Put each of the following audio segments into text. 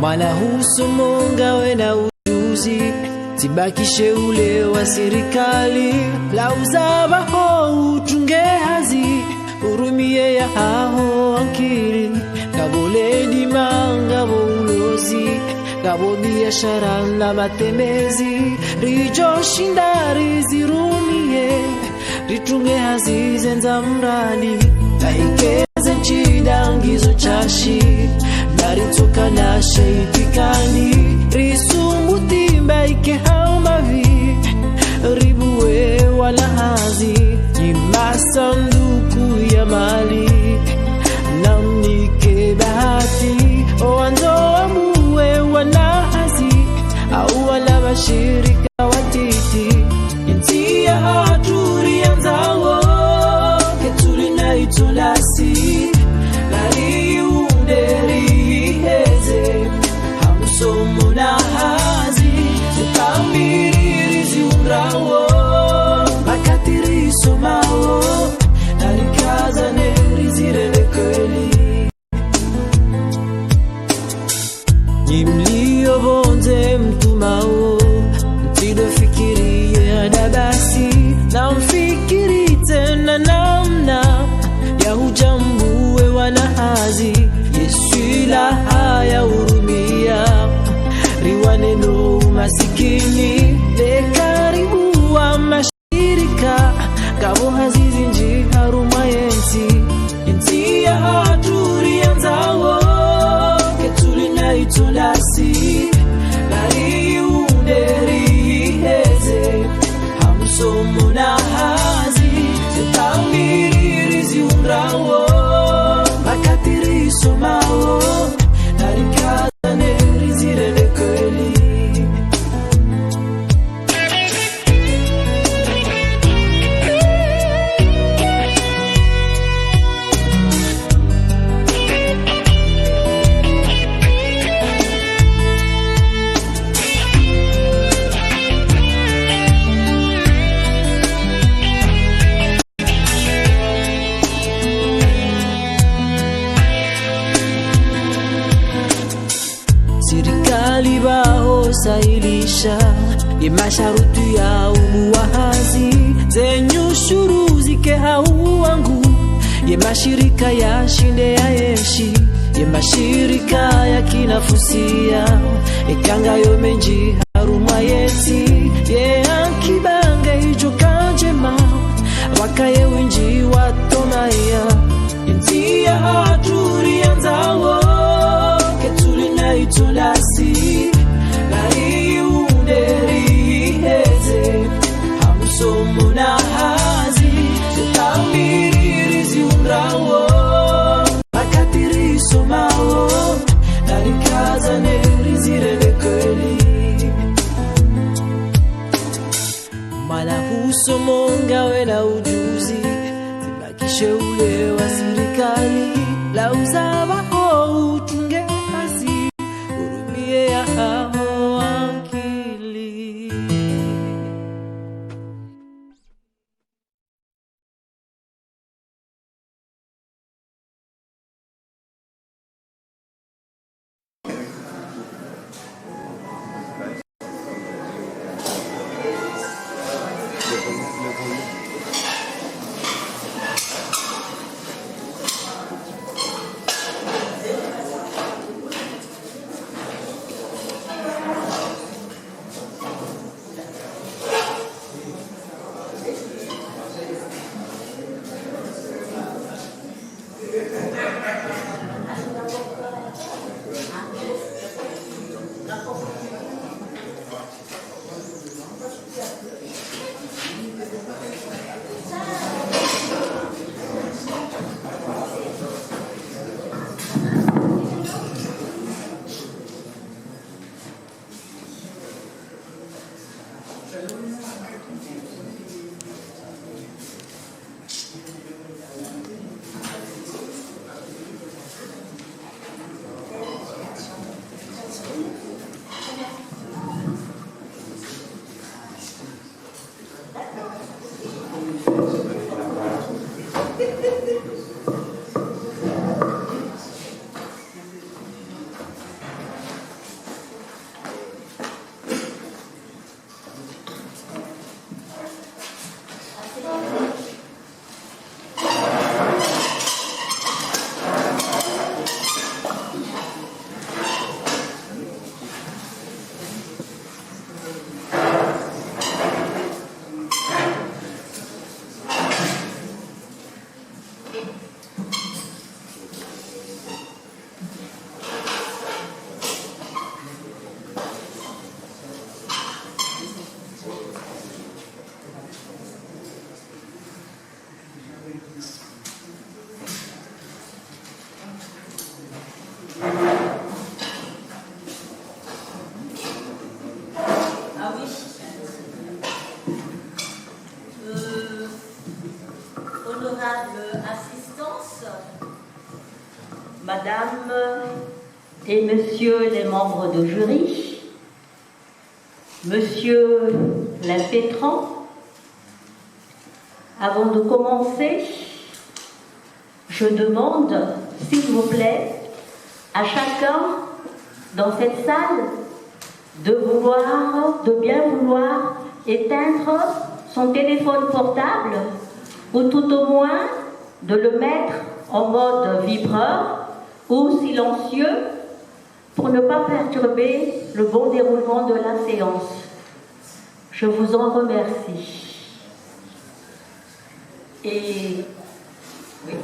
Mwana husomo ngawe na ujuzi, tibakishe ule wa serikali. Lauzaba ho utunge hazi, urumie ya hao ankiri. Gabo ledi mangabo ulozi, gabo biashara na matembezi. Rijo shindari zirumie, ritunge hazi zenza mrani. Laikeze nchida ngizo chashi, naritoka na shaitikani. Risumbu timba ike hao mavi, ribuwe wala hazi. Nyima sanduku ya mali, namnike bahati. Oanzo amuwe wana hazi, au wala bashirika watiti. Inti ya haturi ya nzawo, ketuli na itolasi. Gari underi heze, hamusomo na hazi. Zitambiri ziundrawo, makatiri somawo. Narikaza neri zirele kweli. Nyimlio bonze mtumao, mtido fikiri ya dabasi. Na mfikiri tena namna ya hujambuwe wanahazi. Yesu ila haya urumia, riwaneno umasikini. Dekaribu wa mashirika, gabo hazizi nji haruma yenti. Inti ya haturi ya nzawo, ketuli na itolasi. Gari underi heze, hamusomo na hazi. Zitambiri ziundrawo, makatiri somawo. Narikaza neri zirele kweli. Sirikali bao sailisha, masharuti ya umuwahazi. Zenyu shuru zike hau wangu, mashirika ya shinde ya yeshi. Mashirika ya kinafusia, ekanga yo menji haruma yeti. Ankibange hijo kanjema, wakaye winji watomaya. Inti ya haturi ya nzawo, ketuli na itolasi. Gari underi heze, hamusomo na hazi. Zitambiri ziundrawo, makatiri somawo. Narikaza neri zirele kweli. Mwana husomo ngawe na ujuzi, tibakishe ule honorable assistance, Madame et Monsieur les membres de jury, Monsieur l'impétrant, avant de commencer, je demande, s'il vous plaît, à chacun dans cette salle de bien vouloir éteindre son téléphone portable ou tout au moins de le mettre en mode vibreur ou silencieux pour ne pas perturber le bon déroulement de la séance. Je vous en remercie. Et oui.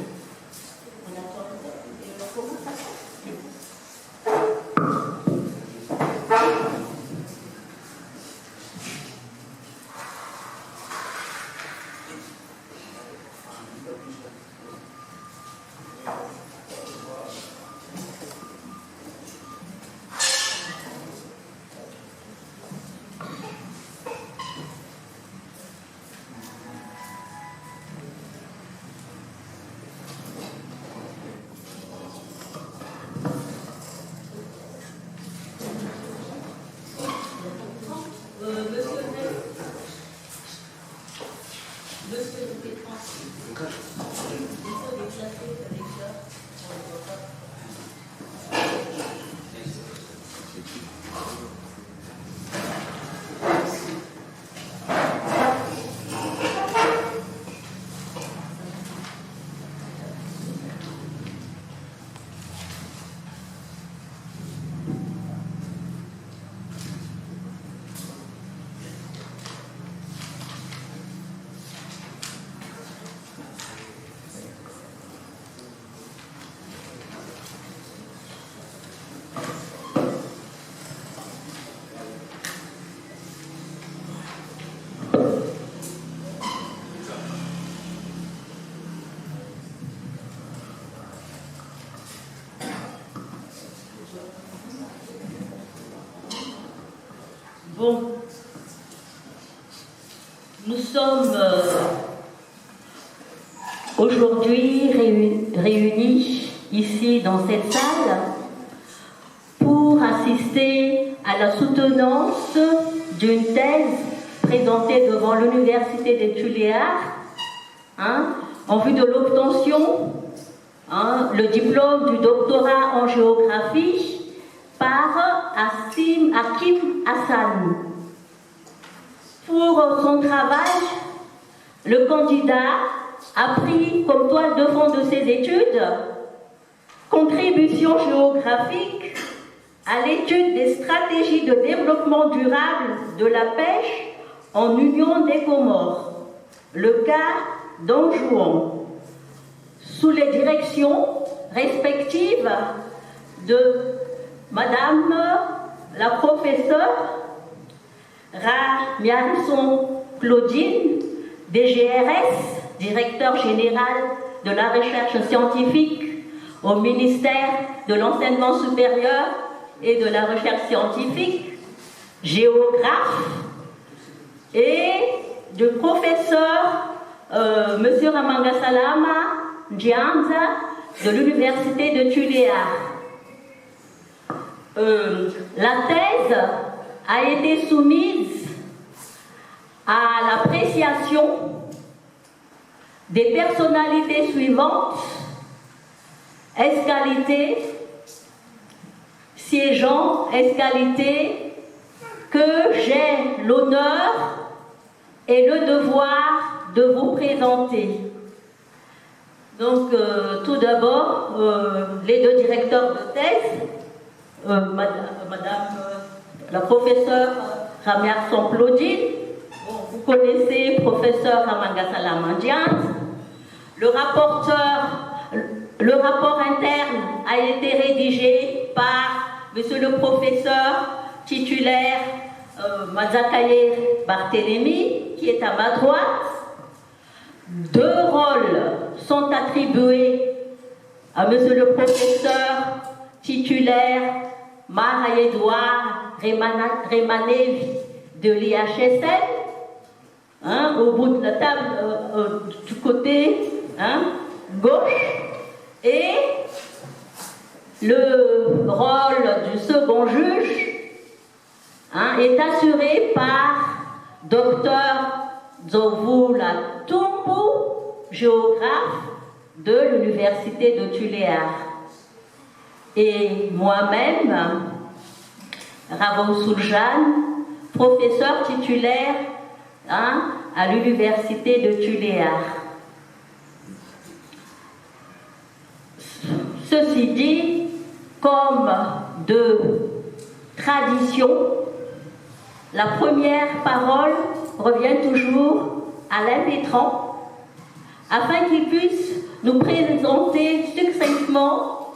Bon, nous sommes aujourd'hui réunis ici dans cette salle pour assister à la soutenance d'une thèse présentée devant l'Université des Tuléars en vue de l'obtention, le diplôme du doctorat en géographie par Hakim Hassan. Pour son travail, le candidat a pris comme toile de fond de ses études contribution géographique à l'étude des stratégies de développement durable de la pêche en Union des Comores, le cas d'Anjouan, sous les directions respectives de Madame la professeure Ramiarson Claudine, DGRS, directeur général de la recherche scientifique au ministère de l'enseignement supérieur et de la recherche scientifique, géographe, et du professeur Monsieur Ramangasalama Ndianza de l'Université de Tuléar. La thèse a été soumise à l'appréciation des personnalités suivantes: Escalité, siégeant Escalité, que j'ai l'honneur et le devoir de vous présenter. Donc, tout d'abord, les deux directeurs de thèse, Madame la professeure Ramiarson Claudine, vous connaissez professeur Ramangasalama Ndianza. Le rapport interne a été rédigé par Monsieur le professeur titulaire Mazakaye Barthélémy, qui est à ma droite. Deux rôles sont attribués à Monsieur le professeur titulaire Maha-Edouard Remanevi de l'IHSL, au bout de la table, du côté gauche, et le rôle du second juge est assuré par Dr Zovula Tumbu, géographe de l'Université de Tuléar. Et moi-même, Ravo Suljan, professeur titulaire à l'Université de Tuléar. Ceci dit, comme de tradition, la première parole revient toujours à Alain Pétran, afin qu'il puisse nous présenter succinctement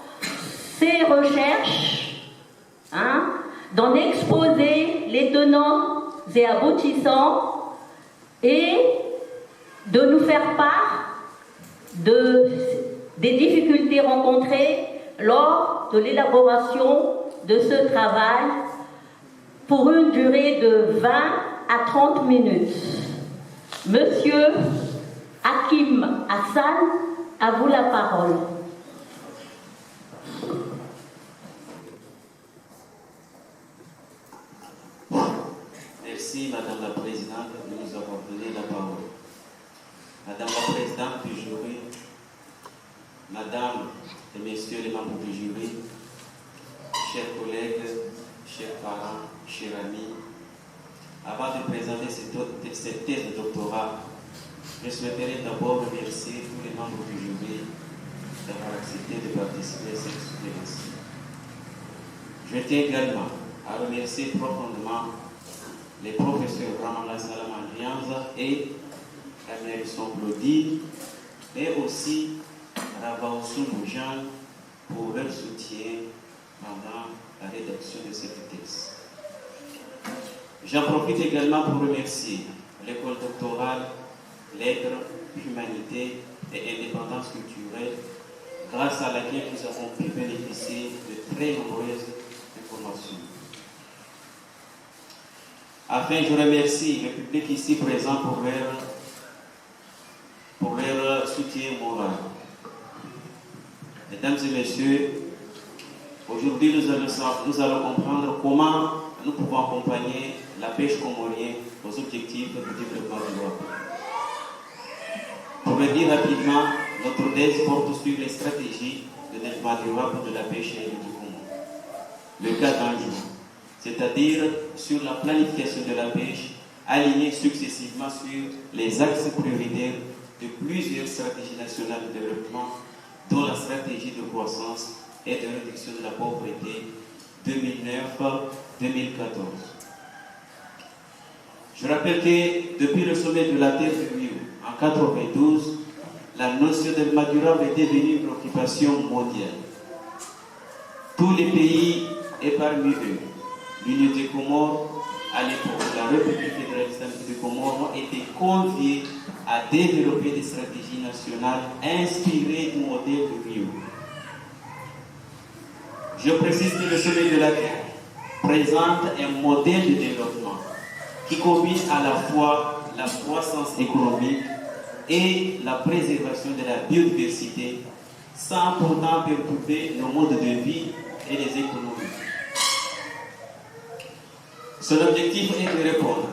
ses recherches, d'en exposer les tenants et aboutissants et de nous faire part des difficultés rencontrées lors de l'élaboration de ce travail pour une durée de 20 à 30 minutes. Monsieur Hakim Hassan, à vous la parole. Merci Madame la Présidente de nous avoir donné la parole. Madame la Présidente du jury, Madame et Messieurs les membres du jury, chers collègues, chers parents, chers amis, avant de présenter cette thèse de doctorat, je souhaiterais d'abord remercier tous les membres du jury d'avoir accepté de participer à cette suppléance. Je tiens également à remercier profondément les professeurs Ramala Salam Andrianza et Emerson Blodi, et aussi Ravaousou Moujan pour leur soutien pendant la rédaction de cette thèse. J'en profite également pour remercier l'école doctorale Lettres, Humanité et Indépendance culturelle, grâce à laquelle nous avons pu bénéficier de très nombreuses informations. Enfin, je remercie le public ici présent pour leur soutien moral. Mesdames et messieurs, aujourd'hui nous allons comprendre comment nous pouvons accompagner la pêche comorienne aux objectifs du développement durable. Pour le dire rapidement, notre thèse porte sur les stratégies de développement durable de la pêche aérienne du Congo. Le cas d'un jour, c'est-à-dire sur la planification de la pêche, alignée successivement sur les axes prioritaires de plusieurs stratégies nationales de développement, dont la stratégie de croissance et de réduction de la pauvreté 2009-2014. Je rappelle que depuis le sommet de la Terre de Rio en 1992, la notion de développement durable est devenue une préoccupation mondiale. Tous les pays, et parmi eux, l'Union des Comores, à l'époque, la République fédérale islamique des Comores, ont été conviés à développer des stratégies nationales inspirées du modèle de Rio. Je précise que le sommet de la Terre présente un modèle de développement qui combine à la fois la croissance économique et la préservation de la biodiversité sans pourtant perturber nos modes de vie et les économies. Son objectif est de répondre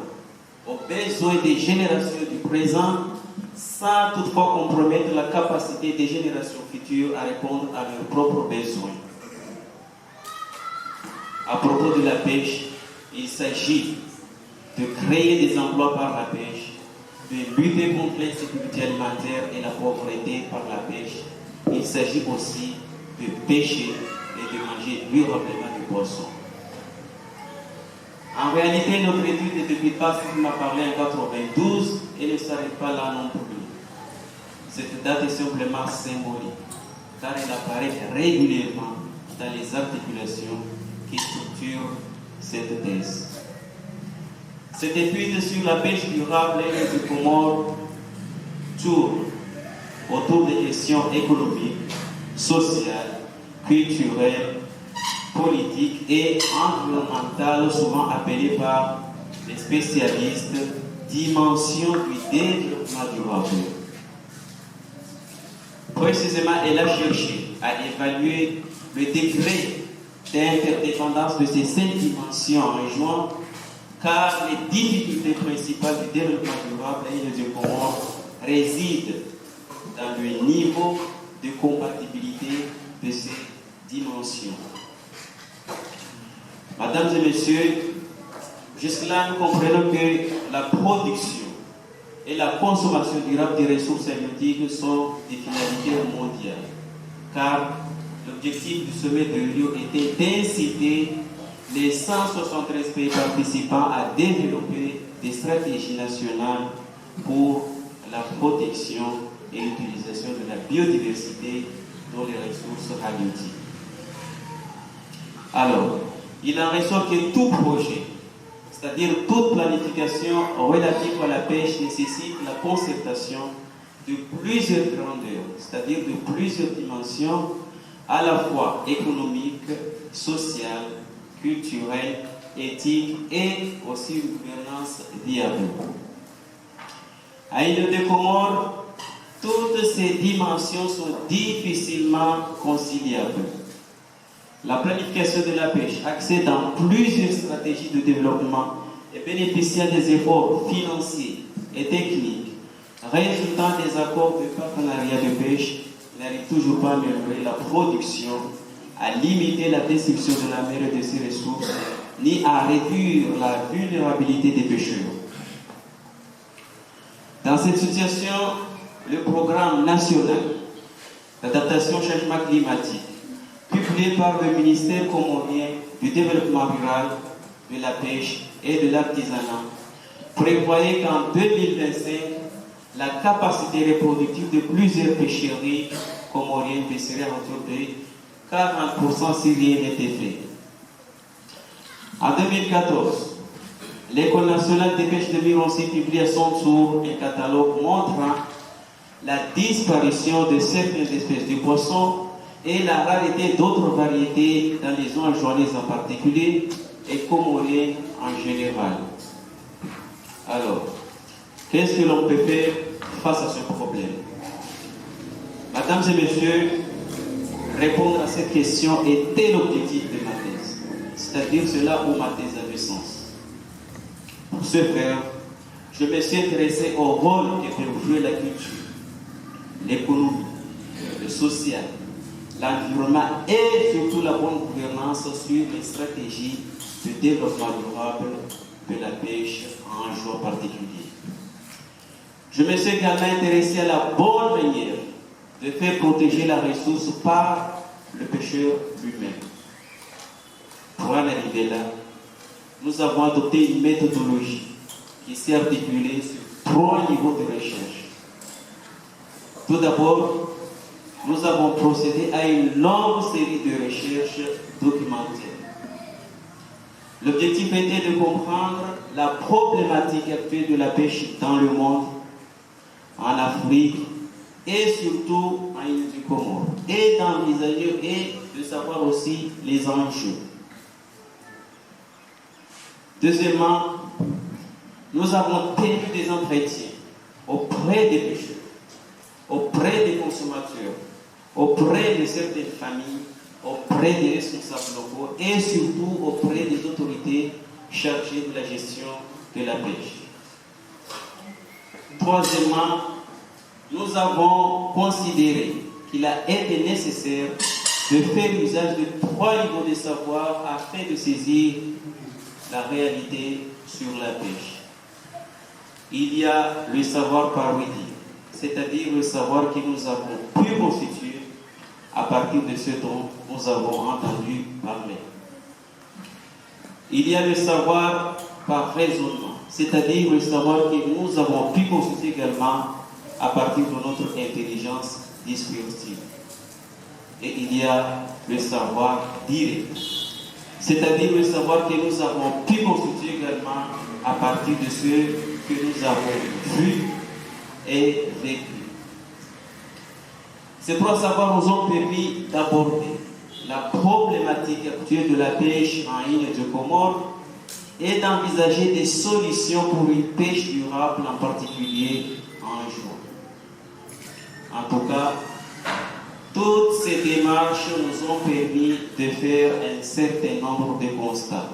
aux besoins des générations du présent sans toutefois compromettre la capacité des générations futures à répondre à leurs propres besoins. À propos de la pêche, il s'agit de créer des emplois par la pêche, de lutter contre l'insécurité alimentaire et la pauvreté par la pêche. Il s'agit aussi de pêcher et de manger durablement du poisson. En réalité, notre étude ne débute pas sur m'a parlé en 1992 et ne s'arrête pas là non plus. Cette date est simplement symbolique, car elle apparaît régulièrement dans les articulations qui structurent cette thèse. Cette étude sur la pêche durable et du Comores tourne autour des questions économiques, sociales, culturelles, politiques et environnementales, souvent appelées par les spécialistes dimensions du développement durable. Précisément, elle a cherché à évaluer le degré d'interdépendance de ces 5 dimensions en région, car les difficultés principales du développement durable à l'île de Comores résident dans le niveau de compatibilité de ces dimensions. Mesdames et messieurs, jusque-là, nous comprenons que la production et la consommation durable des ressources halieutiques sont des finalités mondiales, car l'objectif du sommet de Rio était d'inciter les 173 pays participants à développer des stratégies nationales pour la protection et l'utilisation de la biodiversité dans les ressources halieutiques. Alors, il en ressort que tout projet, c'est-à-dire toute planification relative à la pêche, nécessite la concertation de plusieurs grandeurs, c'est-à-dire de plusieurs dimensions, à la fois économiques, sociales, culturelles, éthiques et aussi une gouvernance viable. À l'île de Comores, toutes ces dimensions sont difficilement conciliables. La planification de la pêche, axée dans plusieurs stratégies de développement et bénéficiant des efforts financiers et techniques, résultant des accords de partenariat de pêche, n'arrive toujours pas à améliorer la production, à limiter la destruction de la mer et de ses ressources, ni à réduire la vulnérabilité des pêcheurs. Dans cette situation, le programme national d'adaptation au changement climatique, publié par le ministère comorien du développement rural, de la pêche et de l'artisanat, prévoyait qu'en 2025, la capacité reproductive de plusieurs pêcheries comoriennes serait autour de 40% si rien n'était fait. En 2014, l'École nationale des pêches de Mironcy publie à son tour un catalogue montrant la disparition de certaines espèces de poissons et la rareté d'autres variétés dans les zones journalises en particulier et comoriennes en général. Alors, qu'est-ce que l'on peut faire face à ce problème? Mesdames et messieurs, répondre à cette question était l'objectif de ma thèse, c'est-à-dire cela où ma thèse avait sens. Pour ce faire, je me suis intéressé au rôle que peut jouer la culture, l'économie, le social, l'environnement et surtout la bonne gouvernance sur les stratégies de développement durable de la pêche en un jour particulier. Je me suis également intéressé à la bonne manière de faire protéger la ressource par le pêcheur lui-même. Pour en arriver là, nous avons adopté une méthodologie qui s'est articulée sur 3 niveaux de recherche. Tout d'abord, nous avons procédé à une longue série de recherches documentaires. L'objectif était de comprendre la problématique actuelle de la pêche dans le monde, en Afrique et surtout en île du Comores, et d'envisager et de savoir aussi les enjeux. Deuxièmement, nous avons tenu des entretiens auprès des pêcheurs, auprès des consommateurs, auprès de certaines familles, auprès des responsables locaux et surtout auprès des autorités chargées de la gestion de la pêche. Troisièmement, nous avons considéré qu'il a été nécessaire de faire usage de 3 niveaux de savoir afin de saisir la réalité sur la pêche. Il y a le savoir par oui dire, c'est-à-dire le savoir que nous avons pu constituer à partir de ce dont nous avons entendu parler. Il y a le savoir par raisonnement, c'est-à-dire le savoir que nous avons pu constituer également à partir de notre intelligence discursive. Et il y a le savoir direct, c'est-à-dire le savoir que nous avons pu constituer également à partir de ce que nous avons vu et vécu. Ces 3 savoirs nous ont permis d'aborder la problématique actuelle de la pêche en île de Comores et d'envisager des solutions pour une pêche durable, en particulier en juin. En tout cas, ces démarches nous ont permis de faire un certain nombre de constats.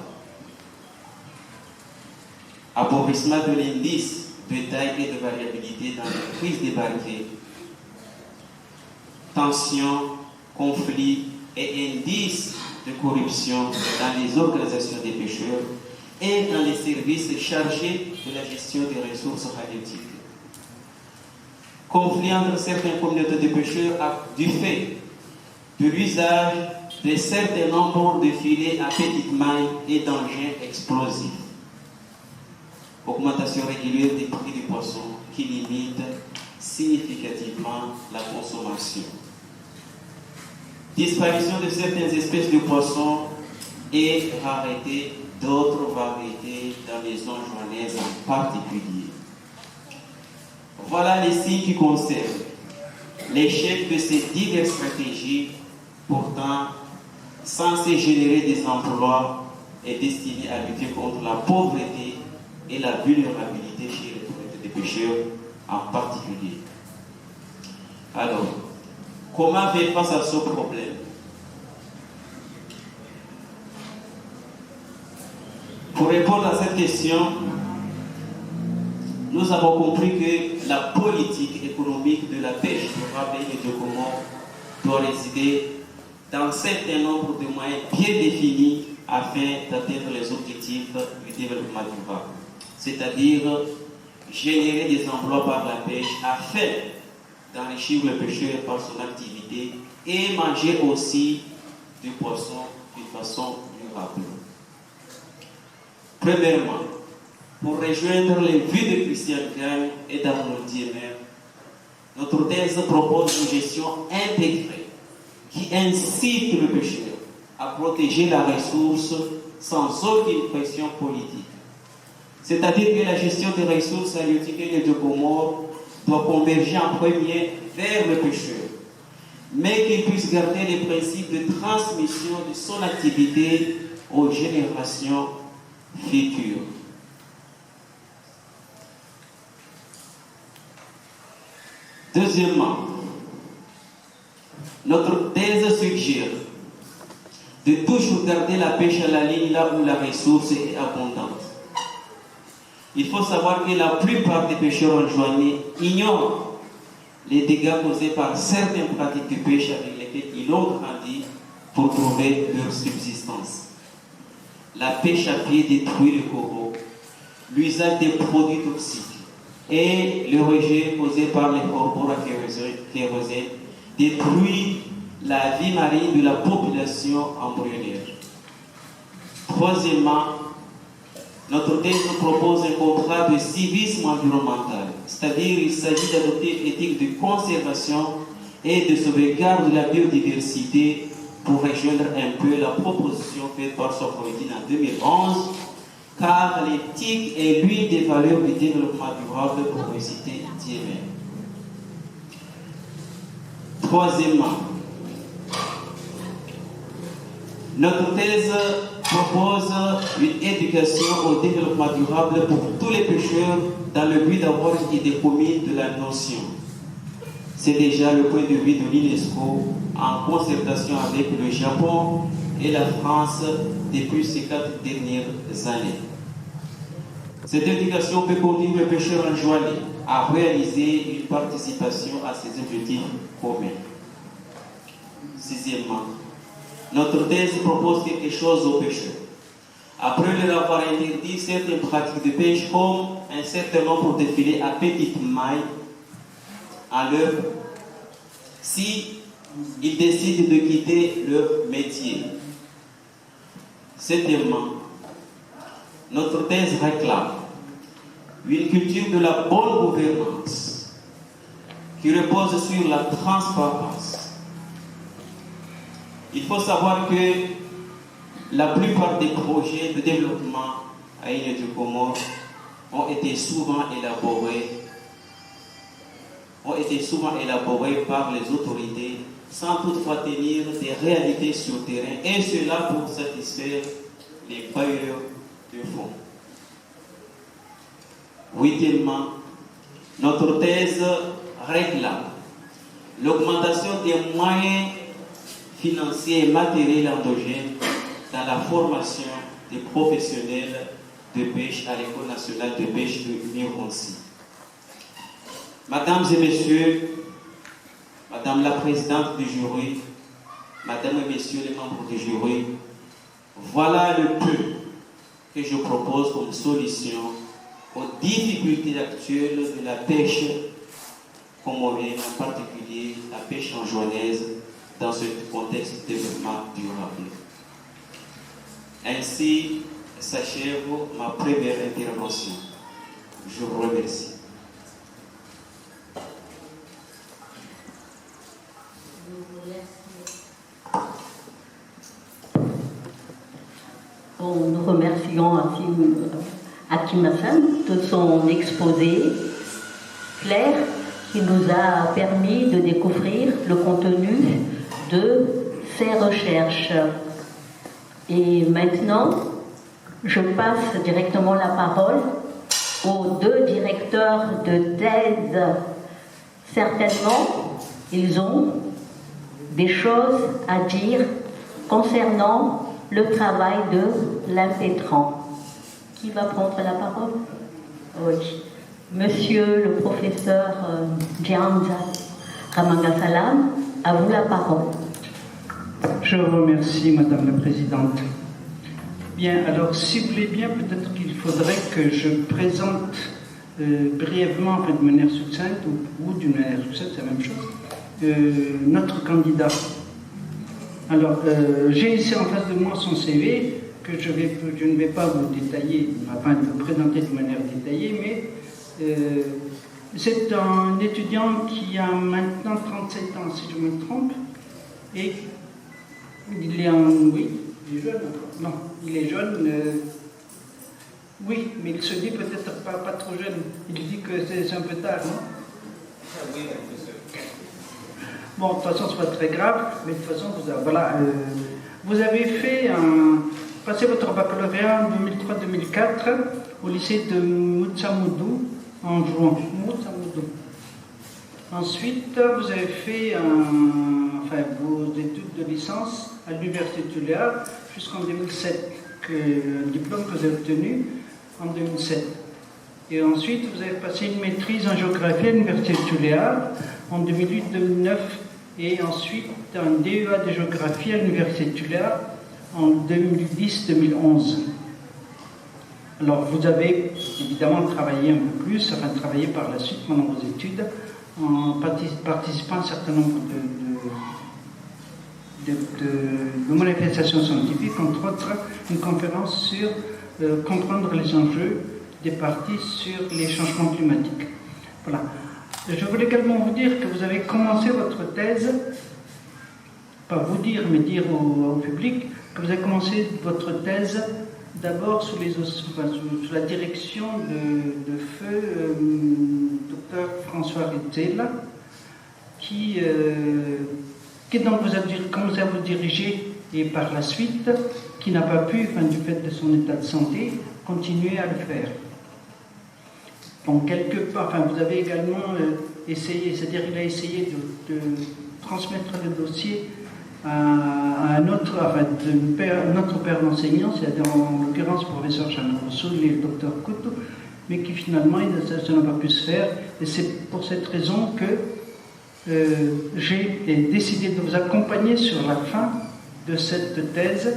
Appauvrissement de l'indice de taille et de variabilité dans les prises des barrières, tensions, conflits et indices de corruption dans les organisations des pêcheurs et dans les services chargés de la gestion des ressources halieutiques. Conflit entre certaines communautés de pêcheurs du fait de l'usage de certains nombres de filets à petite maille et d'engins explosifs. Augmentation régulière des prix du poisson qui limite significativement la consommation. Disparition de certaines espèces de poissons et rareté d'autres variétés dans les zones joannaises en particulier. Voilà les signes qui concernent l'échec de ces diverses stratégies, pourtant censées générer des emplois et destinées à lutter contre la pauvreté et la vulnérabilité chez les communautés de pêcheurs en particulier. Alors, comment faire face à ce problème? Pour répondre à cette question, nous avons compris que la politique économique de la pêche durable et du Comores doit résider dans un certain nombre de moyens bien définis afin d'atteindre les objectifs du développement durable. C'est-à-dire générer des emplois par la pêche afin d'enrichir le pêcheur par son activité et manger aussi du poisson d'une façon durable. Premièrement, pour rejoindre les vues de Christian Gagne et d'Arnold Diemer, notre thèse propose une gestion intégrée qui incite le pêcheur à protéger la ressource sans aucune pression politique. C'est-à-dire que la gestion des ressources halieutiques et des Comores doit converger en premier vers le pêcheur, mais qu'il puisse garder les principes de transmission de son activité aux générations futures. Deuxièmement, notre thèse suggère de toujours garder la pêche à la ligne là où la ressource est abondante. Il faut savoir que la plupart des pêcheurs enjoignés ignorent les dégâts causés par certaines pratiques de pêche avec lesquelles ils ont grandi pour trouver leur subsistance. La pêche à pied détruit le coraux, l'usage des produits toxiques et le rejet causé par les coraux à kérosène détruit la vie marine de la population embryonnaire. Troisièmement, notre thèse propose un contrat de civisme environnemental, c'est-à-dire il s'agit d'adopter une éthique de conservation et de sauvegarde de la biodiversité pour rejoindre un peu la proposition faite par Socrates en 2011, car l'éthique est l'une des valeurs du développement durable pour citer Diemer. Troisièmement, notre thèse propose une éducation au développement durable pour tous les pêcheurs dans le but d'avoir une idée commune de la notion. C'est déjà le point de vue de l'UNESCO en concertation avec le Japon et la France depuis ces 4 dernières années. Cette éducation peut conduire le pêcheur enjoigné à réaliser une participation à ces objectifs communs. Sixièmement, notre thèse propose quelque chose aux pêcheurs. Après leur avoir interdit certaines pratiques de pêche comme un certain nombre de filets à petite maille à l'heure, si ils décident de quitter leur métier. Septièmement, notre thèse réclame une culture de la bonne gouvernance qui repose sur la transparence. Il faut savoir que la plupart des projets de développement à l'île du Comores ont été souvent élaborés par les autorités sans toutefois tenir des réalités sur le terrain, et cela pour satisfaire les bailleurs de fonds. Huitièmement, notre thèse réclame l'augmentation des moyens financier et matériel endogène dans la formation des professionnels de pêche à l'École nationale de pêche de Mirmonsi. Mesdames et messieurs, Madame la présidente du jury, Mesdames et messieurs les membres du jury, voilà le peu que je propose comme solution aux difficultés actuelles de la pêche comorienne, en particulier la pêche anjouanaise, dans ce contexte de développement durable. Ainsi s'achève ma première intervention. Je vous remercie. Bon, nous remercions Hakim Hassan de son exposé clair qui nous a permis de découvrir le contenu de ses recherches. Et maintenant, je passe directement la parole aux deux directeurs de thèse. Certainement, ils ont des choses à dire concernant le travail de l'impétrant. Qui va prendre la parole? Oui. Monsieur le professeur Djanza Ramangasalam, à vous la parole. Je vous remercie, Madame la Présidente. Bien, alors, si vous voulez bien, peut-être qu'il faudrait que je présente brièvement, de manière succincte, ou d'une manière succincte, c'est la même chose, notre candidat. Alors, j'ai ici en face de moi son CV, que je ne vais pas vous détailler, enfin, vous présenter de manière détaillée, mais c'est un étudiant qui a maintenant 37 ans, si je me trompe, et il est oui, il est jeune encore. Non, il est jeune. Oui, mais il se dit peut-être pas trop jeune. Il dit que c'est un peu tard, non? Oui, bon, de toute façon, c'est pas très grave, mais de toute façon, vous avez passé votre baccalauréat en 2003-2004 au lycée de Moutsamoudou en juin. Ensuite, vous avez fait vos études de licence à l'Université de Tuléar jusqu'en 2007, le diplôme que vous avez obtenu en 2007. Et ensuite, vous avez passé une maîtrise en géographie à l'Université de Tuléar en 2008-2009 et ensuite un DEA de géographie à l'Université de Tuléar en 2010-2011. Alors, vous avez évidemment travaillé un peu plus, travaillé par la suite pendant vos études, en participant à un certain nombre de manifestations scientifiques, entre autres une conférence sur comprendre les enjeux des partis sur les changements climatiques. Voilà. Je voulais également vous dire que vous avez commencé votre thèse, pas vous dire, mais dire au public, que vous avez commencé votre thèse d'abord sous la direction de feu Dr François Rizzella, qui donc vous a commencé à vous diriger et par la suite, qui n'a pas pu, du fait de son état de santé, continuer à le faire. Donc quelque part, vous avez également essayé, c'est-à-dire il a essayé de transmettre le dossier à un autre père d'enseignant, c'est-à-dire en l'occurrence le professeur Jean Rousseau et le docteur Couteau, mais qui finalement ça n'a pas pu se faire. Et c'est pour cette raison que j'ai décidé de vous accompagner sur la fin de cette thèse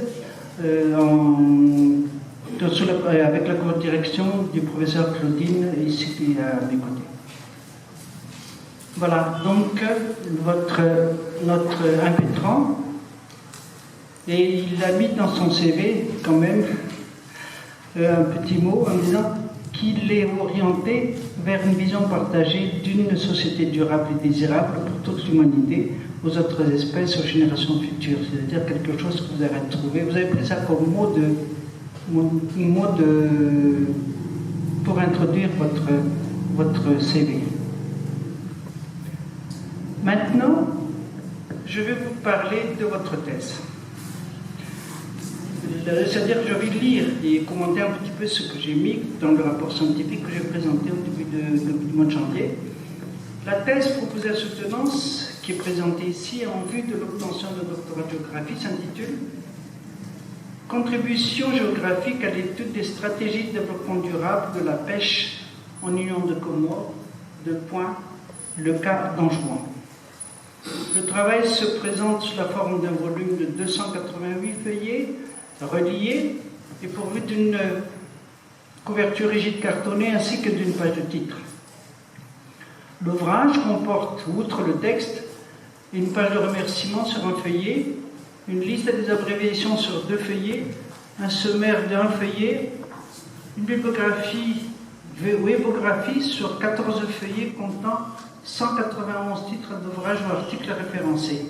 avec la co-direction du professeur Claudine ici à mes côtés. Voilà, donc notre impétrant, et il a mis dans son CV quand même un petit mot en disant qu'il est orienté vers une vision partagée d'une société durable et désirable pour toute l'humanité, aux autres espèces, aux générations futures. C'est-à-dire quelque chose que vous avez trouvé. Vous avez pris ça comme mot pour introduire votre CV. Maintenant, je vais vous parler de votre thèse. C'est-à-dire que je vais lire et commenter un petit peu ce que j'ai mis dans le rapport scientifique que j'ai présenté au début du mois de janvier. La thèse proposée à soutenance, qui est présentée ici en vue de l'obtention de doctorat de géographie, s'intitule « Contribution géographique à l'étude des stratégies de développement durable de la pêche en Union de Comores, le cas d'Anjouan ». Le travail se présente sous la forme d'un volume de 288 feuillets reliés et pourvu d'une couverture rigide cartonnée ainsi que d'une page de titre. L'ouvrage comporte, outre le texte, une page de remerciements sur un feuillet, une liste des abréviations sur 2 feuillets, un sommaire d'un feuillet, une bibliographie sur 14 feuillets comptant 191 titres d'ouvrages ou articles référencés,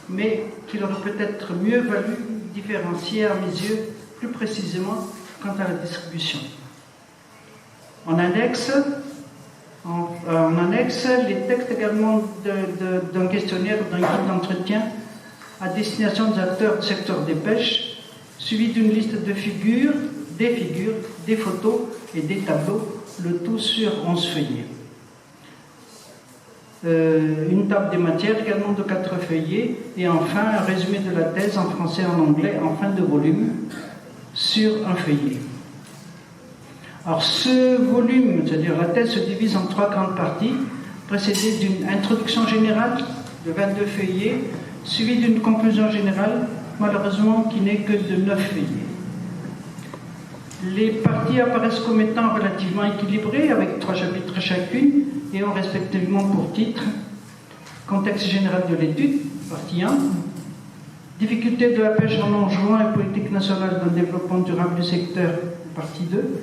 mais qu'il aurait peut-être mieux valu différencier à mes yeux plus précisément quant à la distribution. En annexe, les textes également d'un questionnaire, d'un guide d'entretien à destination des acteurs du secteur des pêches, suivi d'une liste de figures, des photos et des tableaux, le tout sur 11 feuillets. Une table des matières également de 4 feuillets, et enfin un résumé de la thèse en français et en anglais en fin de volume sur un feuillet. Alors ce volume, c'est-à-dire la thèse, se divise en 3 grandes parties, précédée d'une introduction générale de 22 feuillets, suivie d'une conclusion générale, malheureusement qui n'est que de 9 feuillets. Les parties apparaissent comme étant relativement équilibrées, avec 3 chapitres chacune, et ont respectivement pour titre contexte général de l'étude, partie 1, difficultés de la pêche en Anjouan et politique nationale de développement durable du secteur, partie 2,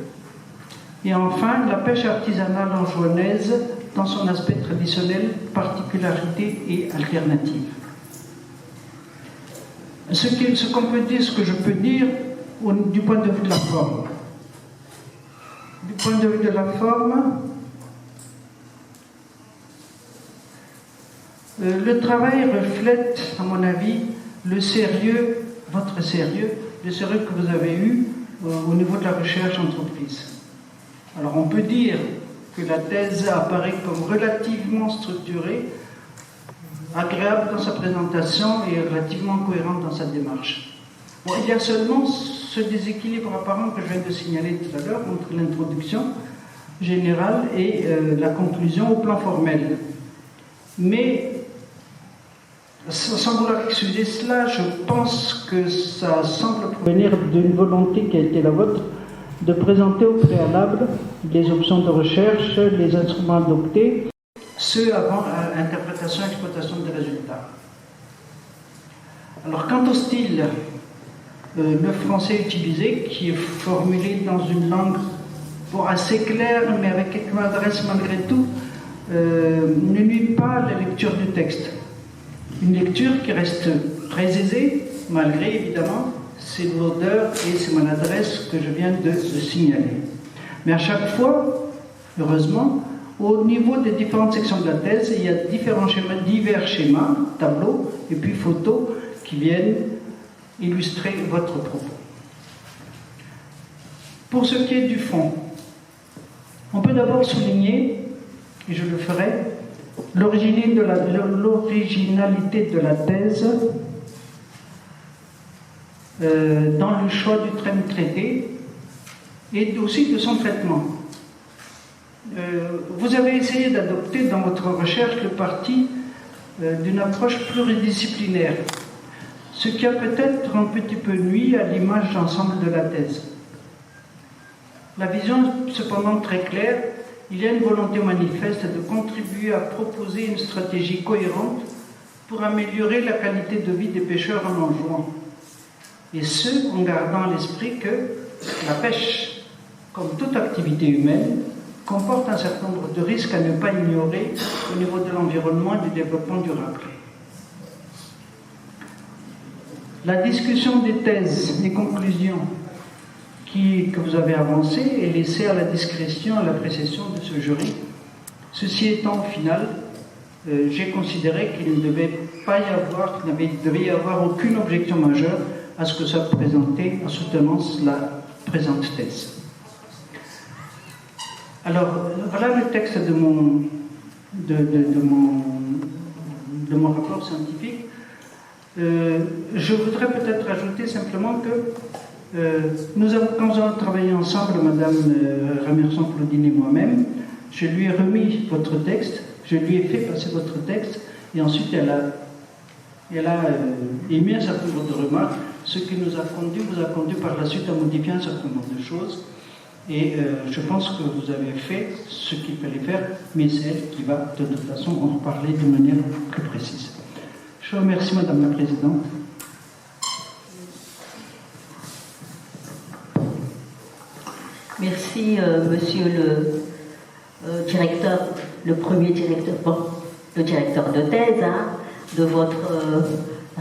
et enfin la pêche artisanale anjouanaise dans son aspect traditionnel, particularité et alternative. Ce que je peux dire du point de vue de la forme. Du point de vue de la forme, le travail reflète, à mon avis, le sérieux, votre sérieux, le sérieux que vous avez eu au niveau de la recherche entreprise. Alors on peut dire que la thèse apparaît comme relativement structurée, agréable dans sa présentation et relativement cohérente dans sa démarche. Bon, il y a seulement ce déséquilibre apparent que je viens de signaler tout à l'heure entre l'introduction générale et la conclusion au plan formel. Mais sans vouloir excuser cela, je pense que ça semble provenir d'une volonté qui a été la vôtre de présenter au préalable les options de recherche, les instruments adoptés, ceux avant interprétation et exploitation des résultats. Alors quant au style, le français utilisé, qui est formulé dans une langue assez claire, mais avec quelques adresses malgré tout, ne nuit pas à la lecture du texte. Une lecture qui reste très aisée, malgré évidemment ces lourdeurs et ces maladresses que je viens de signaler. Mais à chaque fois, heureusement, au niveau des différentes sections de la thèse, il y a divers schémas, tableaux et puis photos qui viennent illustrer votre propos. Pour ce qui est du fond, on peut d'abord souligner, et je le ferai, l'originalité de la thèse dans le choix du thème traité et aussi de son traitement. Vous avez essayé d'adopter dans votre recherche le parti d'une approche pluridisciplinaire, ce qui a peut-être un petit peu nui à l'image d'ensemble de la thèse. La vision est cependant très claire. Il y a une volonté manifeste de contribuer à proposer une stratégie cohérente pour améliorer la qualité de vie des pêcheurs en Anjouan. Et ce, en gardant à l'esprit que la pêche, comme toute activité humaine, comporte un certain nombre de risques à ne pas ignorer au niveau de l'environnement et du développement durable. La discussion des thèses et conclusions que vous avez avancées est laissée à la discrétion, à l'appréciation de ce jury. Ceci étant, au final, j'ai considéré qu'il ne devait y avoir aucune objection majeure à ce que soit présenté en soutenance la présente thèse. Alors, voilà le texte de mon de mon rapport scientifique. Je voudrais peut-être ajouter simplement que quand nous avons travaillé ensemble, Madame Ramerson-Claudine et moi-même, je lui ai remis votre texte, je lui ai fait passer votre texte, et ensuite elle a émis un certain nombre de remarques, ce qui vous a conduit par la suite à modifier un certain nombre de choses. Et je pense que vous avez fait ce qu'il fallait faire, mais c'est elle qui va de toute façon en reparler de manière plus précise. Je vous remercie, Madame la Présidente. Merci, Monsieur le directeur, le premier directeur, le directeur de thèse, de votre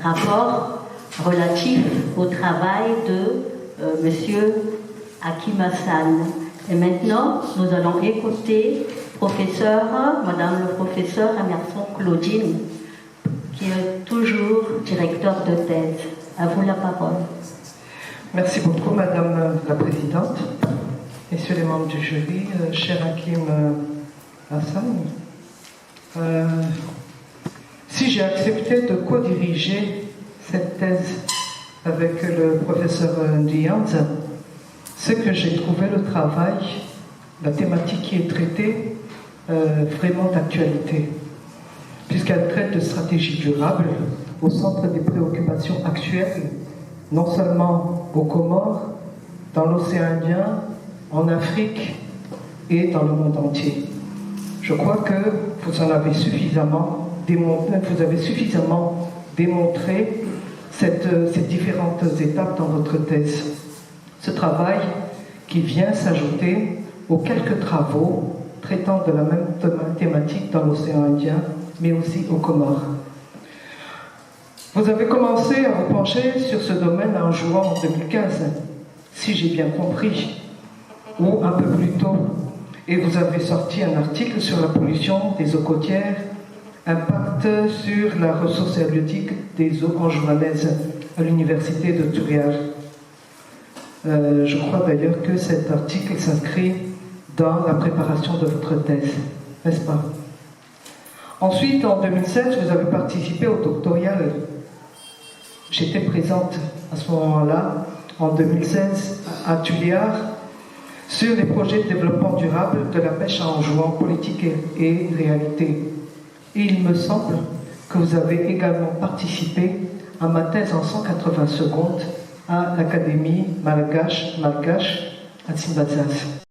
rapport relatif au travail de Monsieur Hakim Hassan. Et maintenant, nous allons écouter Madame le professeur Ramerson-Claudine, qui est toujours directeur de thèse. À vous la parole. Merci beaucoup, Madame la Présidente. Messieurs les membres du jury, cher Hakim Hassan, si j'ai accepté de co-diriger cette thèse avec le professeur Ndianza, c'est que j'ai trouvé le travail, la thématique qui est traitée, vraiment d'actualité, puisqu'elle traite de stratégie durable au centre des préoccupations actuelles, non seulement aux Comores, dans l'océan Indien, en Afrique et dans le monde entier. Je crois que vous avez suffisamment démontré ces différentes étapes dans votre thèse. Ce travail qui vient s'ajouter aux quelques travaux traitant de la même thématique dans l'océan Indien, mais aussi aux Comores. Vous avez commencé à vous pencher sur ce domaine en juin 2015, si j'ai bien compris, ou un peu plus tôt, et vous avez sorti un article sur la pollution des eaux côtières, impact sur la ressource halieutique des eaux anjouanaises à l'université de Turiaf. Je crois d'ailleurs que cet article s'inscrit dans la préparation de votre thèse, n'est-ce pas? Ensuite, en 2016, vous avez participé au doctoral. J'étais présente à ce moment-là, en 2016, à Tuliar, sur les projets de développement durable de la pêche à enjouant politique et réalité. Et il me semble que vous avez également participé à ma thèse en 180 secondes à l'Académie malgache à Tsimbadzaz.